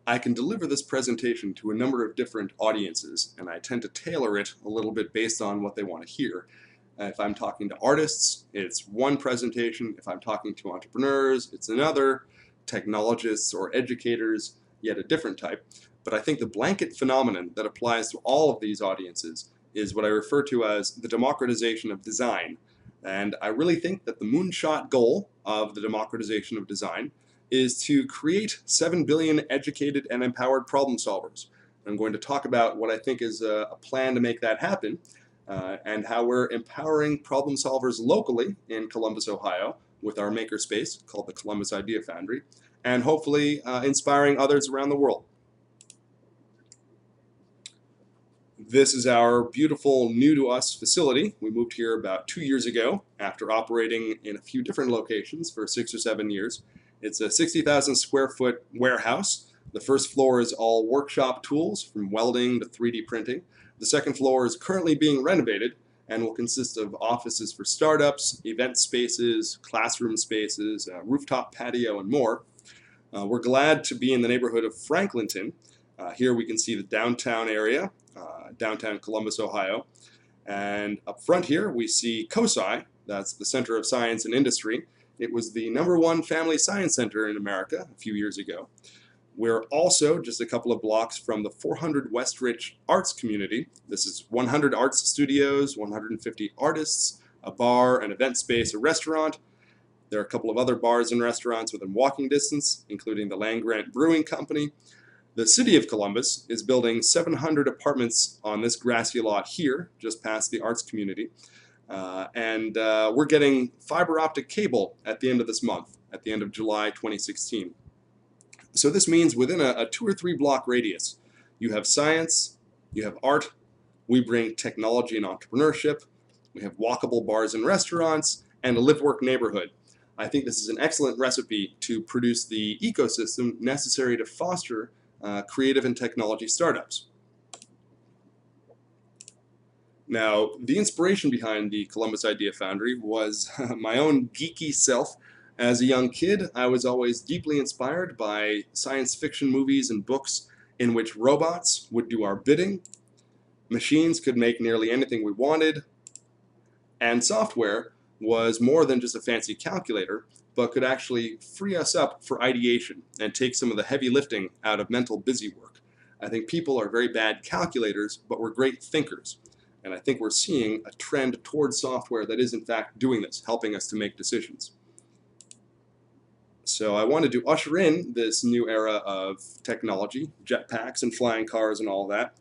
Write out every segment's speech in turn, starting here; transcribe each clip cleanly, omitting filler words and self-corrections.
I can deliver this presentation to a number of different audiences, and I tend to tailor it a little bit based on what they want to hear. If I'm talking to artists, it's one presentation. If I'm talking to entrepreneurs, it's another. Technologists or educators, yet a different type. But I think the blanket phenomenon that applies to all of these audiences is what I refer to as the democratization of design. And I really think that the moonshot goal of the democratization of design is to create 7 billion educated and empowered problem solvers. I'm going to talk about what I think is a plan to make that happen, and how we're empowering problem solvers locally in Columbus, Ohio, with our makerspace called the Columbus Idea Foundry, and hopefully inspiring others around the world. This is our beautiful new to us facility. We moved here about 2 years ago after operating in a few different locations for 6 or 7 years. It's a 60,000 square foot warehouse. The first floor is all workshop tools from welding to 3D printing. The second floor is currently being renovated and will consist of offices for startups, event spaces, classroom spaces, rooftop patio, and more. We're glad to be in the neighborhood of Franklinton. Here we can see the downtown area, downtown Columbus, Ohio. And up front here we see COSI, that's the Center of Science and Industry. It was the #1 family science center in America a few years ago. We're also just a couple of blocks from the 400 Westridge Arts community. This is 100 arts studios, 150 artists, a bar, an event space, a restaurant. There are a couple of other bars and restaurants within walking distance, including the Land Grant Brewing Company. The city of Columbus is building 700 apartments on this grassy lot here, just past the arts community. And we're getting fiber optic cable at the end of this month, at the end of July 2016. So this means within a 2 or 3 block radius, you have science, you have art, we bring technology and entrepreneurship, we have walkable bars and restaurants, and a live-work neighborhood. I think this is an excellent recipe to produce the ecosystem necessary to foster creative and technology startups. Now, the inspiration behind the Columbus Idea Foundry was my own geeky self. As a young kid, I was always deeply inspired by science fiction movies and books in which robots would do our bidding, machines could make nearly anything we wanted, and software was more than just a fancy calculator, but could actually free us up for ideation and take some of the heavy lifting out of mental busy work. I think people are very bad calculators, but we're great thinkers. And I think we're seeing a trend towards software that is in fact doing this, helping us to make decisions. So I wanted to usher in this new era of technology, jetpacks and flying cars and all that.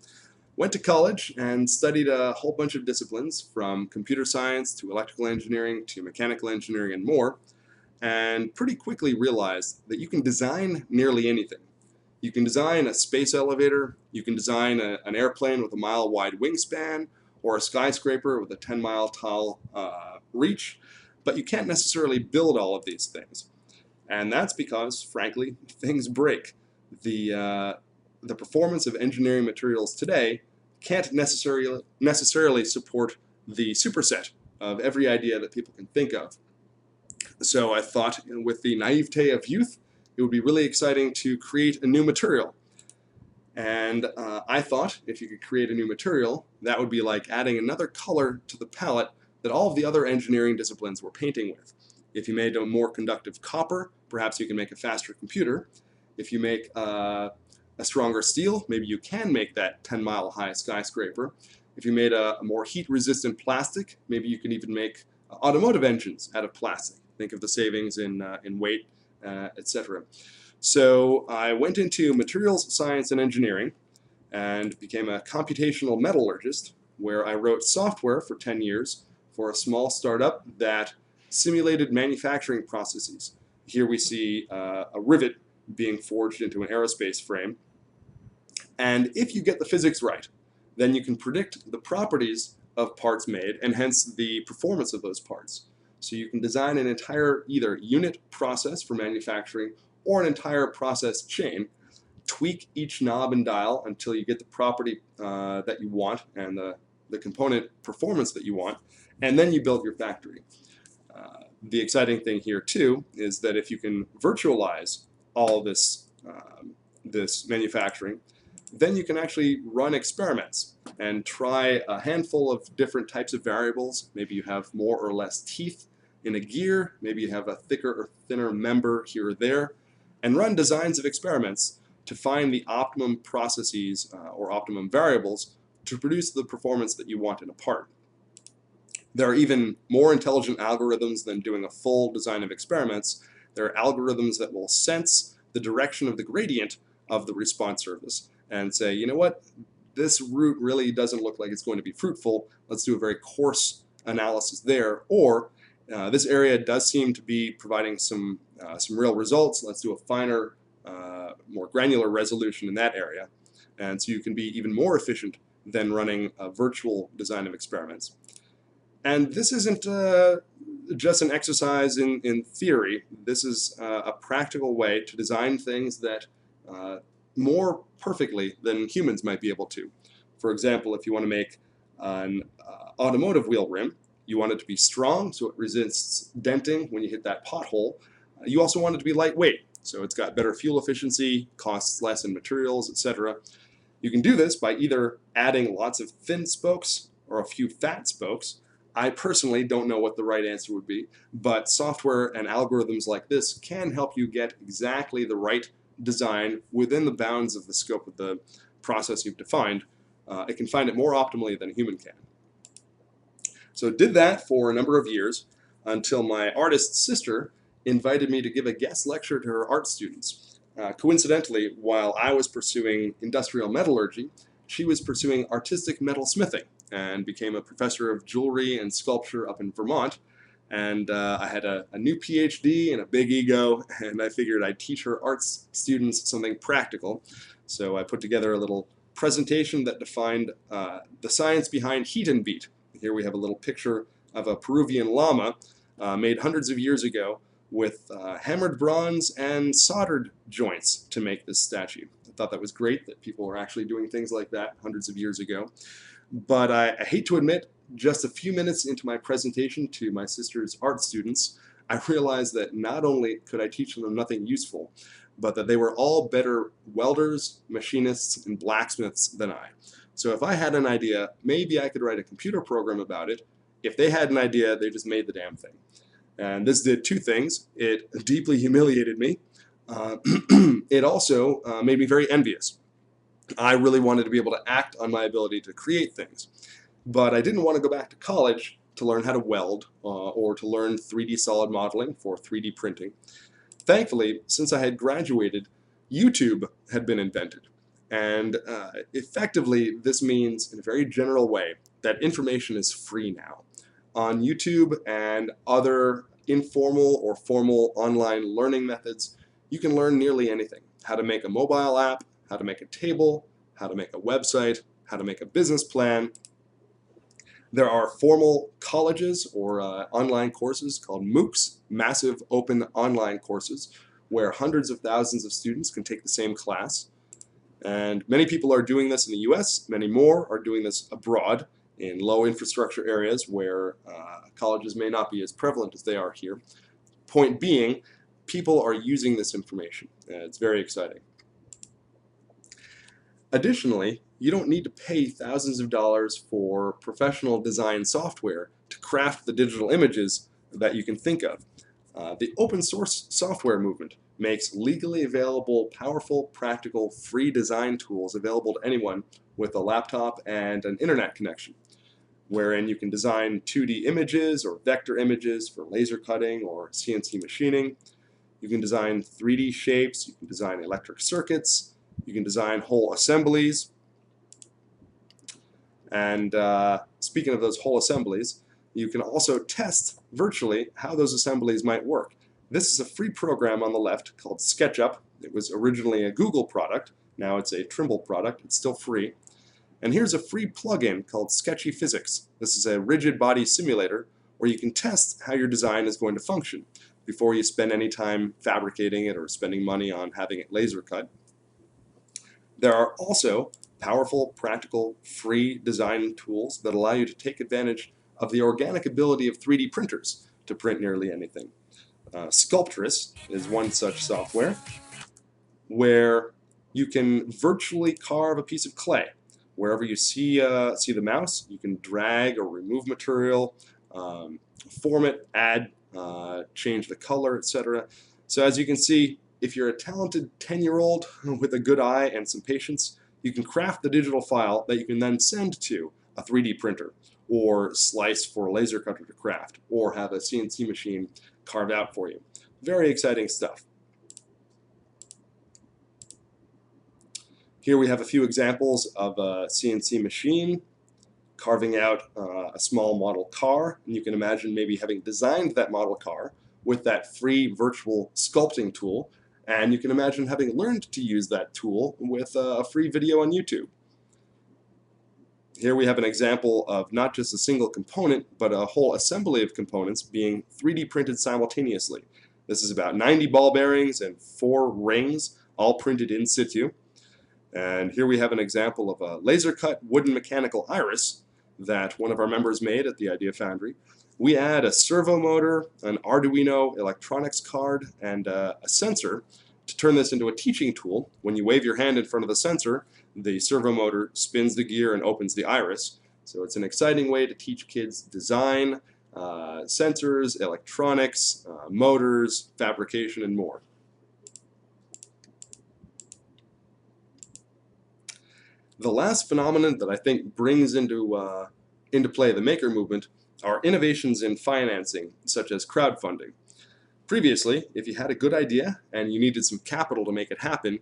Went to college and studied a whole bunch of disciplines, from computer science to electrical engineering to mechanical engineering and more, and pretty quickly realized that you can design nearly anything. You can design a space elevator, you can design an airplane with a mile-wide wingspan, or a skyscraper with a 10-mile tall reach, but you can't necessarily build all of these things. And that's because, frankly, things break. The performance of engineering materials today can't necessarily support the superset of every idea that people can think of. So I thought, with the naivete of youth, it would be really exciting to create a new material. And I thought if you could create a new material, that would be like adding another color to the palette that all of the other engineering disciplines were painting with. If you made a more conductive copper, perhaps you can make a faster computer. If you make a stronger steel, maybe you can make that 10-mile high skyscraper. If you made a more heat-resistant plastic, maybe you can even make automotive engines out of plastic. Think of the savings in weight, etc. So I went into materials science and engineering and became a computational metallurgist, where I wrote software for 10 years for a small startup that simulated manufacturing processes. Here we see a rivet being forged into an aerospace frame. And if you get the physics right, then you can predict the properties of parts made and hence the performance of those parts. So you can design an entire either unit process for manufacturing or an entire process chain, tweak each knob and dial until you get the property that you want and the component performance that you want, and then you build your factory. The exciting thing here too is that if you can virtualize all this this manufacturing, then you can actually run experiments and try a handful of different types of variables. Maybe you have more or less teeth in a gear, maybe you have a thicker or thinner member here or there, and run designs of experiments to find the optimum processes or optimum variables to produce the performance that you want in a part. There are even more intelligent algorithms than doing a full design of experiments. There are algorithms that will sense the direction of the gradient of the response surface and say, you know what, this route really doesn't look like it's going to be fruitful. Let's do a very coarse analysis there. Or this area does seem to be providing some real results. Let's do a finer, more granular resolution in that area. And so you can be even more efficient than running a virtual design of experiments. And this isn't just an exercise in theory. This is a practical way to design things that more perfectly than humans might be able to. For example, if you want to make an automotive wheel rim, you want it to be strong so it resists denting when you hit that pothole. You also want it to be lightweight, so it's got better fuel efficiency, costs less in materials, etc. You can do this by either adding lots of thin spokes or a few fat spokes. I personally don't know what the right answer would be, but software and algorithms like this can help you get exactly the right design within the bounds of the scope of the process you've defined. It can find it more optimally than a human can. So did that for a number of years until my artist sister invited me to give a guest lecture to her art students. Coincidentally, while I was pursuing industrial metallurgy, she was pursuing artistic metalsmithing and became a professor of jewelry and sculpture up in Vermont. And I had a new PhD and a big ego, and I figured I'd teach her arts students something practical. So I put together a little presentation that defined the science behind heat and beat. Here we have a little picture of a Peruvian llama made hundreds of years ago with hammered bronze and soldered joints to make this statue. I thought that was great that people were actually doing things like that hundreds of years ago. But I hate to admit, just a few minutes into my presentation to my sister's art students, I realized that not only could I teach them nothing useful, but that they were all better welders, machinists, and blacksmiths than I. So if I had an idea, maybe I could write a computer program about it. If they had an idea, they just made the damn thing. And this did two things. It deeply humiliated me. It also made me very envious. I really wanted to be able to act on my ability to create things. But I didn't want to go back to college to learn how to weld or to learn 3D solid modeling for 3D printing. Thankfully, since I had graduated, YouTube had been invented. And effectively, this means, in a very general way, that information is free now. On YouTube and other informal or formal online learning methods, you can learn nearly anything. How to make a mobile app, how to make a table, how to make a website, how to make a business plan. There are formal colleges or online courses called MOOCs, massive open online courses, where hundreds of thousands of students can take the same class. And many people are doing this in the US, many more are doing this abroad in low infrastructure areas where colleges may not be as prevalent as they are here. Point being, people are using this information. It's very exciting. Additionally, you don't need to pay thousands of dollars for professional design software to craft the digital images that you can think of. The open source software movement makes legally available, powerful, practical, free design tools available to anyone with a laptop and an internet connection, wherein you can design 2D images or vector images for laser cutting or CNC machining. You can design 3D shapes, you can design electric circuits, you can design whole assemblies. And speaking of those whole assemblies, you can also test virtually how those assemblies might work. This is a free program on the left called SketchUp. It was originally a Google product. Now it's a Trimble product. It's still free. And here's a free plugin called Sketchy Physics. This is a rigid body simulator where you can test how your design is going to function before you spend any time fabricating it or spending money on having it laser cut. There are also powerful, practical, free design tools that allow you to take advantage of the organic ability of 3D printers to print nearly anything. Sculptress is one such software where You can virtually carve a piece of clay. Wherever you see the mouse, you can drag or remove material, form it, add, change the color, etc. So as you can see, if you're a talented 10-year-old with a good eye and some patience, you can craft the digital file that you can then send to a 3D printer, or slice for a laser cutter to craft, or have a CNC machine carved out for you. Very exciting stuff. Here we have a few examples of a CNC machine carving out a small model car, and you can imagine maybe having designed that model car with that free virtual sculpting tool, and you can imagine having learned to use that tool with a free video on YouTube. Here we have an example of not just a single component, but a whole assembly of components being 3D printed simultaneously. This is about 90 ball bearings and 4 rings, all printed in situ. And here we have an example of a laser-cut wooden mechanical iris that one of our members made at the Idea Foundry. We add a servo motor, an Arduino electronics card, and a sensor to turn this into a teaching tool. When you wave your hand in front of the sensor, the servo motor spins the gear and opens the iris. So it's an exciting way to teach kids design, sensors, electronics, motors, fabrication, and more. The last phenomenon that I think brings into play the maker movement are innovations in financing, such as crowdfunding. Previously, if you had a good idea and you needed some capital to make it happen,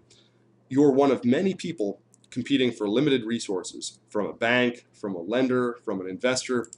you were one of many people competing for limited resources from a bank, from a lender, from an investor.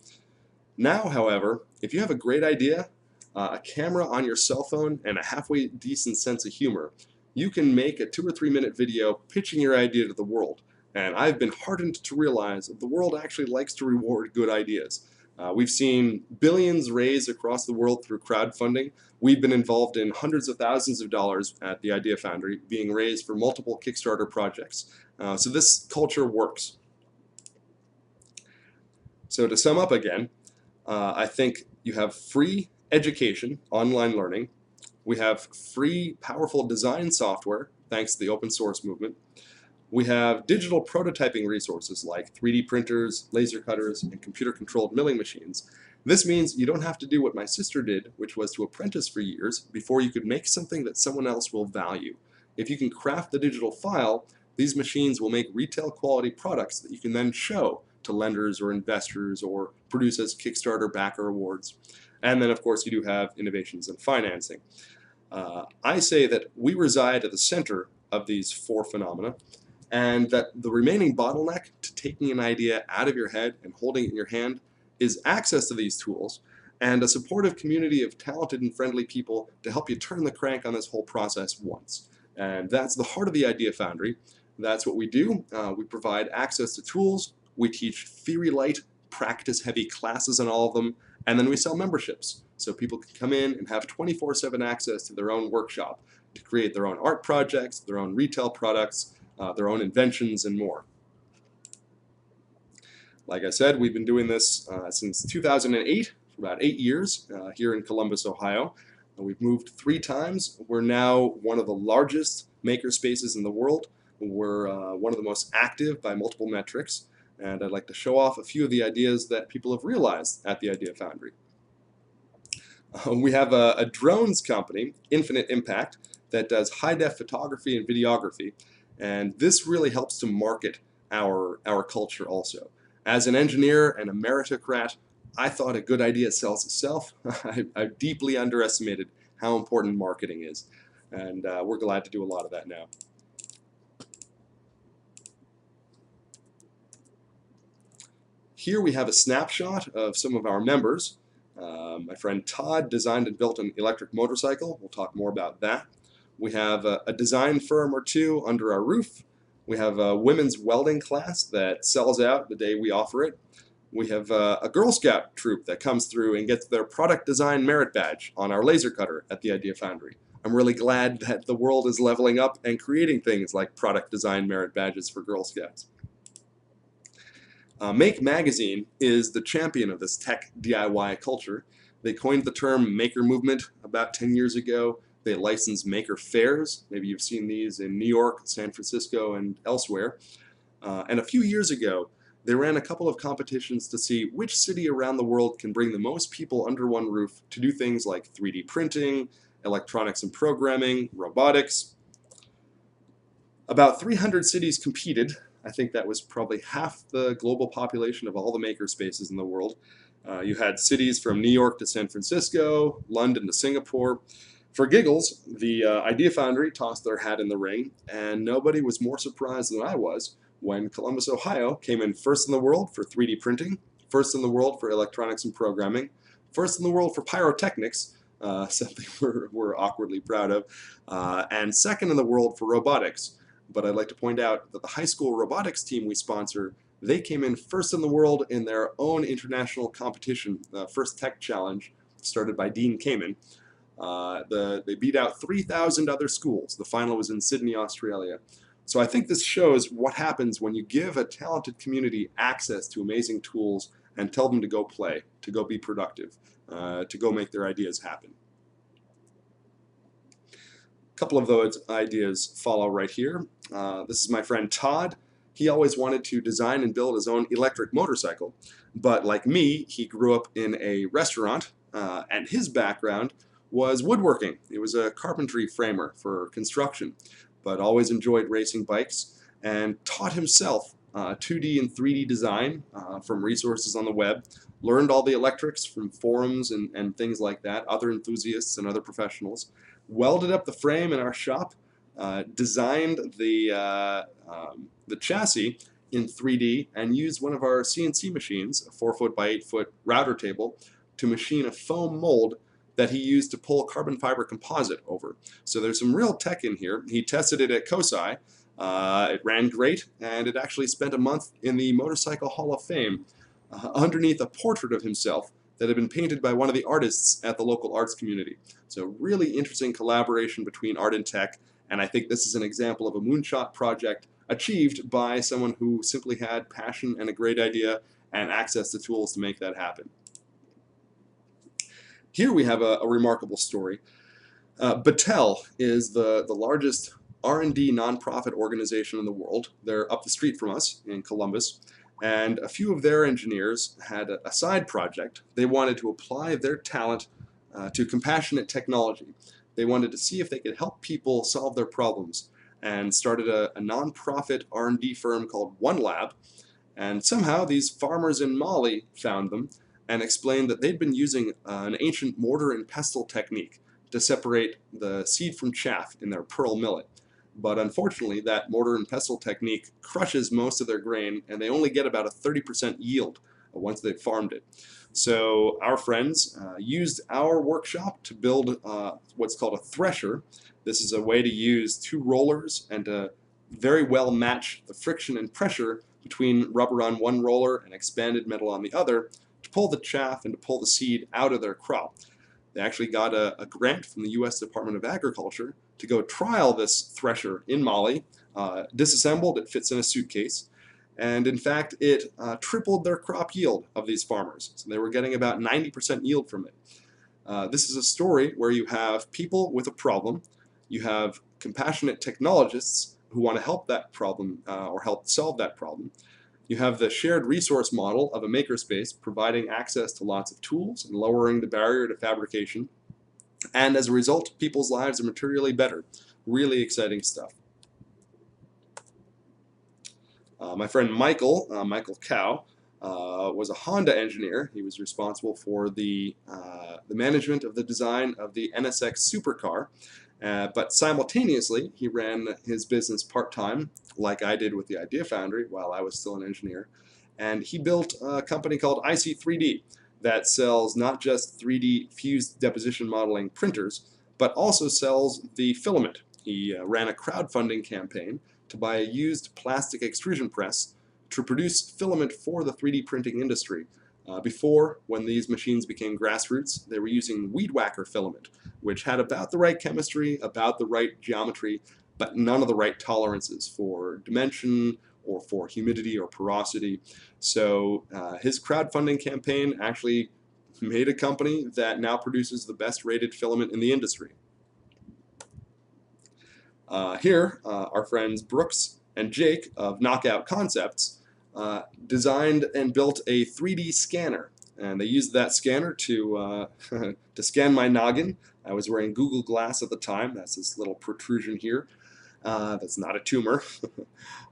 Now, however, if you have a great idea, a camera on your cell phone, and a halfway decent sense of humor, you can make a 2 or 3 minute video pitching your idea to the world. And I've been heartened to realize that the world actually likes to reward good ideas. We've seen billions raised across the world through crowdfunding. We've been involved in hundreds of thousands of dollars at the Idea Foundry being raised for multiple Kickstarter projects. So this culture works. So to sum up again, I think you have free education, online learning. We have free, powerful design software, thanks to the open source movement. We have digital prototyping resources like 3D printers, laser cutters, and computer-controlled milling machines. This means you don't have to do what my sister did, which was to apprentice for years before you could make something that someone else will value. If you can craft the digital file, these machines will make retail quality products that you can then show to lenders or investors or produce as Kickstarter backer awards. And then, of course, you do have innovations in financing. I say that we reside at the center of these 4 phenomena, and that the remaining bottleneck to taking an idea out of your head and holding it in your hand is access to these tools and a supportive community of talented and friendly people to help you turn the crank on this whole process once. And that's the heart of the Idea Foundry. That's what we do. We provide access to tools. We teach theory-light, practice-heavy classes on all of them, and then we sell memberships so people can come in and have 24/7 access to their own workshop to create their own art projects, their own retail products, their own inventions, and more. Like I said, we've been doing this since 2008, for about 8 years, here in Columbus, Ohio. We've moved 3 times. We're now one of the largest maker spaces in the world. We're one of the most active by multiple metrics, and I'd like to show off a few of the ideas that people have realized at the Idea Foundry. We have a drones company, Infinite Impact, that does high-def photography and videography. And this really helps to market our culture also. As an engineer and a meritocrat, I thought a good idea sells itself. I deeply underestimated how important marketing is. And we're glad to do a lot of that now. Here we have a snapshot of some of our members. My friend Todd designed and built an electric motorcycle. We'll talk more about that. We have a design firm or 2 under our roof. We have a women's welding class that sells out the day we offer it. We have a Girl Scout troop that comes through and gets their product design merit badge on our laser cutter at the Idea Foundry. I'm really glad that the world is leveling up and creating things like product design merit badges for Girl Scouts. Make Magazine is the champion of this tech DIY culture. They coined the term maker movement about 10 years ago. They license maker fairs. Maybe you've seen these in New York, San Francisco, and elsewhere. And a few years ago, they ran a couple of competitions to see which city around the world can bring the most people under one roof to do things like 3D printing, electronics and programming, robotics. About 300 cities competed. I think that was probably half the global population of all the maker spaces in the world. You had cities from New York to San Francisco, London to Singapore. For giggles, the Idea Foundry tossed their hat in the ring, and nobody was more surprised than I was when Columbus, Ohio came in first in the world for 3D printing, first in the world for electronics and programming, first in the world for pyrotechnics, something we're awkwardly proud of, and second in the world for robotics. But I'd like to point out that the high school robotics team we sponsor, they came in first in the world in their own international competition, the First Tech Challenge, started by Dean Kamen. They beat out 3,000 other schools. The final was in Sydney, Australia. So I think this shows what happens when you give a talented community access to amazing tools and tell them to go play, to go be productive, to go make their ideas happen. A couple of those ideas follow right here. This is my friend Todd. He always wanted to design and build his own electric motorcycle, but like me, he grew up in a restaurant, and his background was woodworking. He was a carpentry framer for construction, but always enjoyed racing bikes and taught himself 2D and 3D design from resources on the web, learned all the electrics from forums and things like that, other enthusiasts and other professionals, welded up the frame in our shop, designed the chassis in 3D, and used one of our CNC machines, a 4-foot by 8-foot router table, to machine a foam mold that he used to pull carbon fiber composite over. So there's some real tech in here. He tested it at COSI. It ran great, and it actually spent a month in the Motorcycle Hall of Fame underneath a portrait of himself that had been painted by one of the artists at the local arts community. So really interesting collaboration between art and tech, and I think this is an example of a moonshot project achieved by someone who simply had passion and a great idea and access to tools to make that happen. Here we have a remarkable story. Battelle is the largest R&D nonprofit organization in the world. They're up the street from us in Columbus, and a few of their engineers had a side project. They wanted to apply their talent to compassionate technology. They wanted to see if they could help people solve their problems, and started a nonprofit R&D firm called One Lab. And somehow these farmers in Mali found them and explained that they'd been using an ancient mortar and pestle technique to separate the seed from chaff in their pearl millet. But unfortunately, that mortar and pestle technique crushes most of their grain, and they only get about a 30% yield once they've farmed it. So our friends used our workshop to build what's called a thresher. This is a way to use two rollers and to very well match the friction and pressure between rubber on one roller and expanded metal on the other to pull the chaff and to pull the seed out of their crop. They actually got a grant from the U.S. Department of Agriculture to go trial this thresher in Mali. Disassembled, it fits in a suitcase. And in fact, it tripled their crop yield of these farmers. So they were getting about 90% yield from it. This is a story where you have people with a problem, you have compassionate technologists who want to help that problem or help solve that problem. You have the shared resource model of a makerspace providing access to lots of tools and lowering the barrier to fabrication. And as a result, people's lives are materially better. Really exciting stuff. My friend Michael Cow, was a Honda engineer. He was responsible for the management of the design of the NSX supercar. But simultaneously, he ran his business part-time, like I did with the Idea Foundry while I was still an engineer. And he built a company called IC3D that sells not just 3D fused deposition modeling printers, but also sells the filament. He ran a crowdfunding campaign to buy a used plastic extrusion press to produce filament for the 3D printing industry. Before, when these machines became grassroots, they were using weed whacker filament, which had about the right chemistry, about the right geometry, but none of the right tolerances for dimension or for humidity or porosity. So his crowdfunding campaign actually made a company that now produces the best rated filament in the industry. Here, our friends Brooks and Jake of Knockout Concepts designed and built a 3D scanner. And they used that scanner to to scan my noggin. I was wearing Google Glass at the time. That's this little protrusion here. That's not a tumor.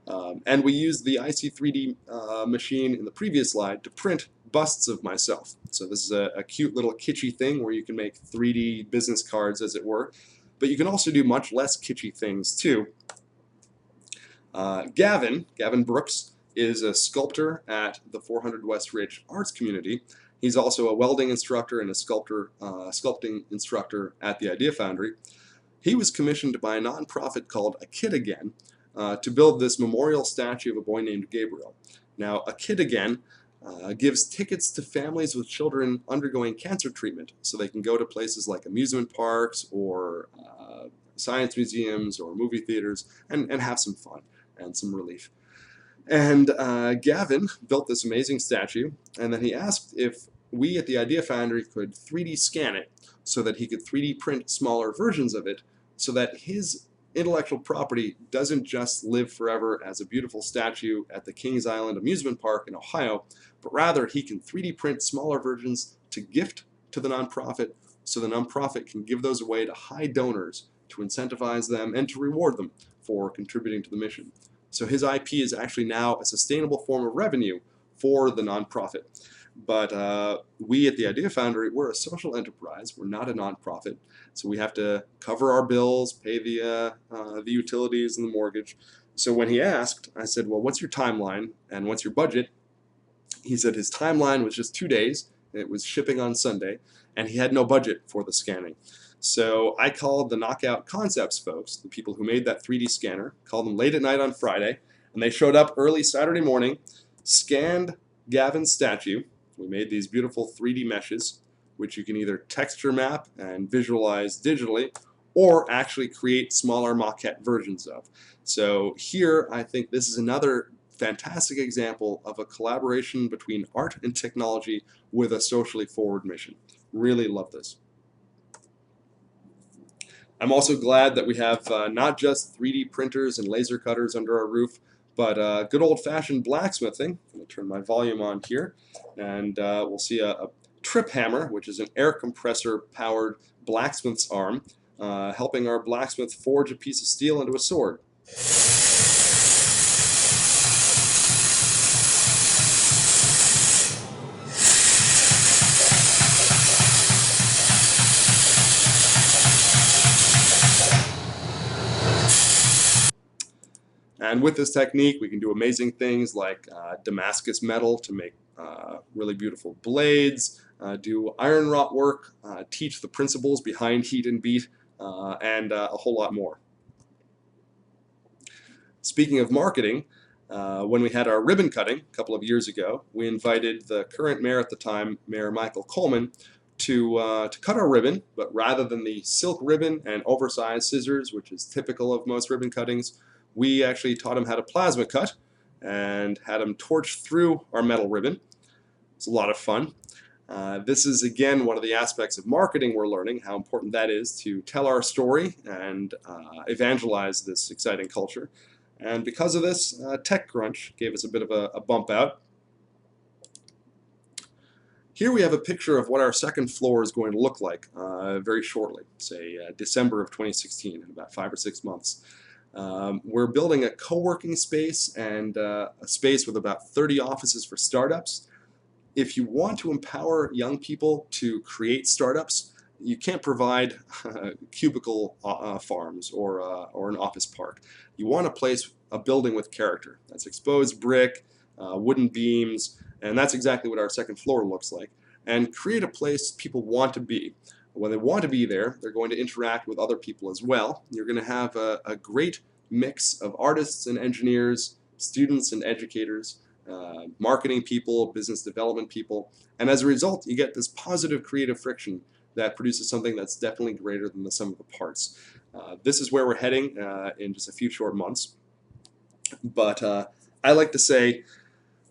And we used the IC3D machine in the previous slide to print busts of myself. So this is a cute little kitschy thing where you can make 3D business cards, as it were. But you can also do much less kitschy things too. Gavin Brooks, is a sculptor at the 400 West Ridge Arts Community. He's also a welding instructor and a sculpting instructor at the Idea Foundry. He was commissioned by a nonprofit called A Kid Again to build this memorial statue of a boy named Gabriel. Now, A Kid Again gives tickets to families with children undergoing cancer treatment so they can go to places like amusement parks or science museums or movie theaters and have some fun and some relief. And Gavin built this amazing statue, and then he asked if we at the Idea Foundry could 3D scan it so that he could 3D print smaller versions of it so that his intellectual property doesn't just live forever as a beautiful statue at the Kings Island Amusement Park in Ohio, but rather he can 3D print smaller versions to gift to the nonprofit so the nonprofit can give those away to high donors to incentivize them and to reward them for contributing to the mission. So his IP is actually now a sustainable form of revenue for the nonprofit. But we at the Idea Foundry, we're a social enterprise. We're not a nonprofit. So we have to cover our bills, pay the utilities and the mortgage. So when he asked, I said, well, what's your timeline and what's your budget? He said his timeline was just 2 days. It was shipping on Sunday, and he had no budget for the scanning. So I called the Knockout Concepts folks, the people who made that 3D scanner, called them late at night on Friday, and they showed up early Saturday morning, scanned Gavin's statue. We made these beautiful 3D meshes, which you can either texture map and visualize digitally, or actually create smaller maquette versions of. So here, I think this is another fantastic example of a collaboration between art and technology with a socially forward mission. Really love this. I'm also glad that we have not just 3D printers and laser cutters under our roof, but good old-fashioned blacksmithing. I'm going to turn my volume on here, and we'll see a trip hammer, which is an air compressor-powered blacksmith's arm, helping our blacksmith forge a piece of steel into a sword. And with this technique, we can do amazing things like Damascus metal to make really beautiful blades, do iron wrought work, teach the principles behind heat and beat, and a whole lot more. Speaking of marketing, when we had our ribbon cutting a couple of years ago, we invited the current mayor at the time, Mayor Michael Coleman, to cut our ribbon, but rather than the silk ribbon and oversized scissors, which is typical of most ribbon cuttings, we actually taught him how to plasma cut and had him torch through our metal ribbon. It's a lot of fun. This is, again, one of the aspects of marketing we're learning, how important that is to tell our story and evangelize this exciting culture. And because of this, TechCrunch gave us a bit of a bump out. Here we have a picture of what our second floor is going to look like very shortly, say December of 2016, in about 5 or 6 months. We're building a co-working space and a space with about 30 offices for startups. If you want to empower young people to create startups, you can't provide cubicle farms or an office park. You want a building with character. That's exposed brick, wooden beams, and that's exactly what our second floor looks like. And create a place people want to be. When they want to be there, they're going to interact with other people as well. You're going to have a great mix of artists and engineers, students and educators, marketing people, business development people, and as a result, you get this positive creative friction that produces something that's definitely greater than the sum of the parts. This is where we're heading in just a few short months. But I like to say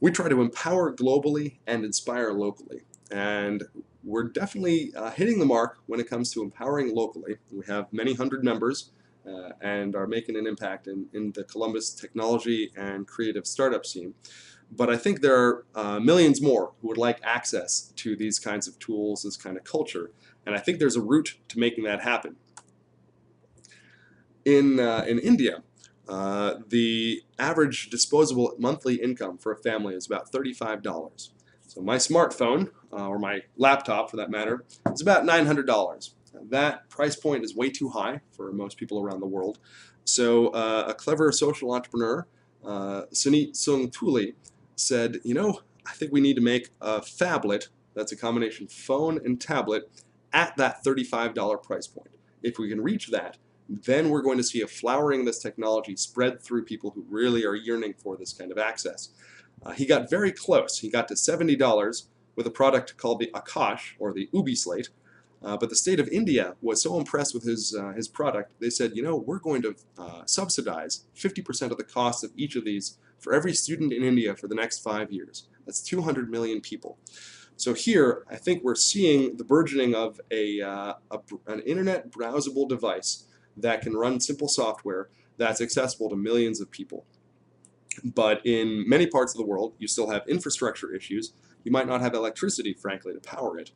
we try to empower globally and inspire locally. And we're definitely hitting the mark when it comes to empowering locally. We have many hundred members, and are making an impact in the Columbus technology and creative startup scene. But I think there are millions more who would like access to these kinds of tools, this kind of culture, and I think there's a route to making that happen. In India, the average disposable monthly income for a family is about $35. So my smartphone, or my laptop for that matter, is about $900. That price point is way too high for most people around the world. So a clever social entrepreneur, Sunit Sung Thuli, said, I think we need to make a phablet, that's a combination phone and tablet, at that $35 price point. If we can reach that, then we're going to see a flowering of this technology spread through people who really are yearning for this kind of access. He got very close. He got to $70 with a product called the Akash, or the Ubi Slate. But the state of India was so impressed with his product, they said, we're going to subsidize 50% of the cost of each of these for every student in India for the next 5 years. That's 200 million people. So here, I think we're seeing the burgeoning of an internet browsable device that can run simple software that's accessible to millions of people. But in many parts of the world, you still have infrastructure issues. You might not have electricity, frankly, to power it.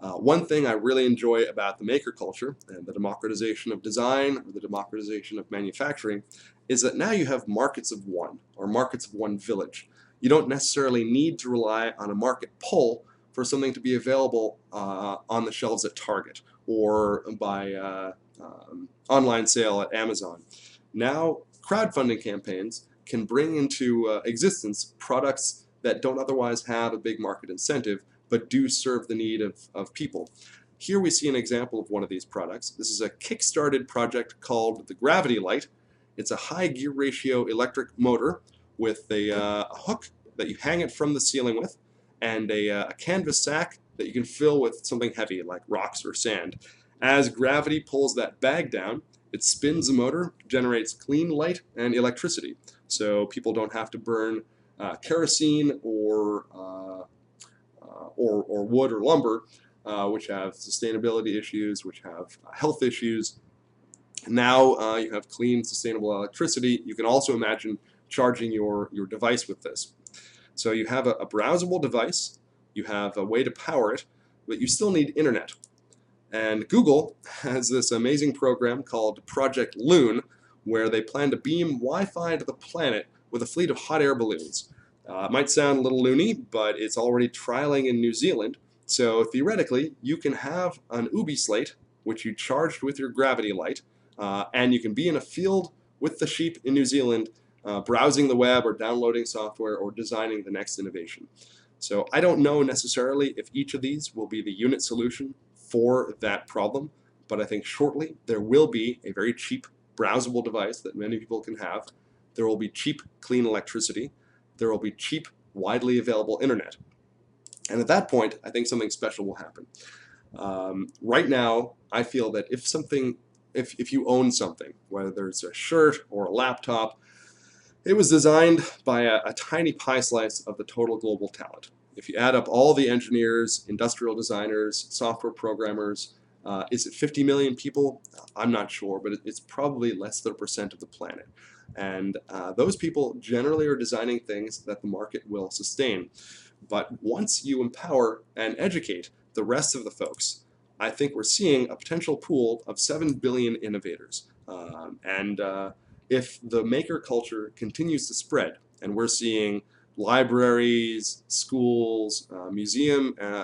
One thing I really enjoy about the maker culture and the democratization of design or the democratization of manufacturing is that now you have markets of one, or markets of one village. You don't necessarily need to rely on a market pull for something to be available on the shelves at Target or by online sale at Amazon. Now, crowdfunding campaigns can bring into existence products that don't otherwise have a big market incentive, but do serve the need of people. Here we see an example of one of these products. This is a kick-started project called the Gravity Light. It's a high gear ratio electric motor with a hook that you hang it from the ceiling with, and a canvas sack that you can fill with something heavy like rocks or sand. As gravity pulls that bag down, it spins the motor, generates clean light and electricity. So people don't have to burn kerosene or wood or lumber, which have sustainability issues, which have health issues. Now you have clean, sustainable electricity. You can also imagine charging your device with this. So you have a browsable device, you have a way to power it, but you still need internet. And Google has this amazing program called Project Loon, where they plan to beam Wi-Fi to the planet with a fleet of hot air balloons. It might sound a little loony, but it's already trialing in New Zealand. So theoretically, you can have an Ubi Slate, which you charged with your gravity light, and you can be in a field with the sheep in New Zealand, browsing the web or downloading software or designing the next innovation. So I don't know necessarily if each of these will be the unit solution for that problem, but I think shortly there will be a very cheap browsable device that many people can have. There will be cheap, clean electricity. There will be cheap, widely available internet. And at that point, I think something special will happen. Right now, I feel that if you own something, whether it's a shirt or a laptop, it was designed by a tiny pie slice of the total global talent. If you add up all the engineers, industrial designers, software programmers, is it 50 million people? I'm not sure, but it's probably less than 1% of the planet. And those people generally are designing things that the market will sustain. But once you empower and educate the rest of the folks, I think we're seeing a potential pool of 7 billion innovators. If the maker culture continues to spread, and we're seeing libraries, schools,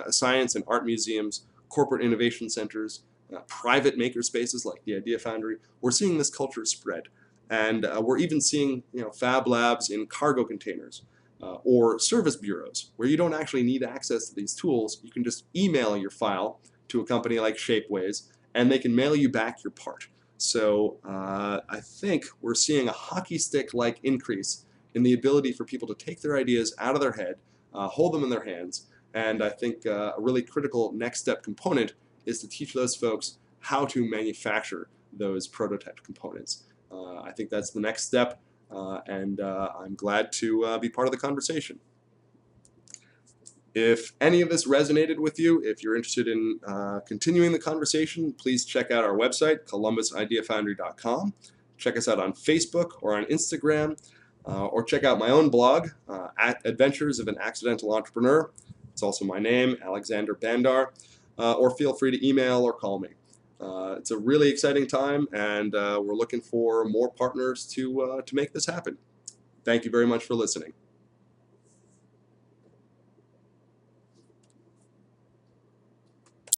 science and art museums, corporate innovation centers, private maker spaces like the Idea Foundry, we're seeing this culture spread. And we're even seeing fab labs in cargo containers or service bureaus where you don't actually need access to these tools. You can just email your file to a company like Shapeways, and they can mail you back your part. So I think we're seeing a hockey stick-like increase in the ability for people to take their ideas out of their head, hold them in their hands, and I think a really critical next step component is to teach those folks how to manufacture those prototype components. I think that's the next step, and I'm glad to be part of the conversation. If any of this resonated with you, if you're interested in continuing the conversation, please check out our website, columbusideafoundry.com. Check us out on Facebook or on Instagram, or check out my own blog, at Adventures of an Accidental Entrepreneur. It's also my name, Alexander Bandar, or feel free to email or call me. It's a really exciting time, and we're looking for more partners to make this happen. Thank you very much for listening.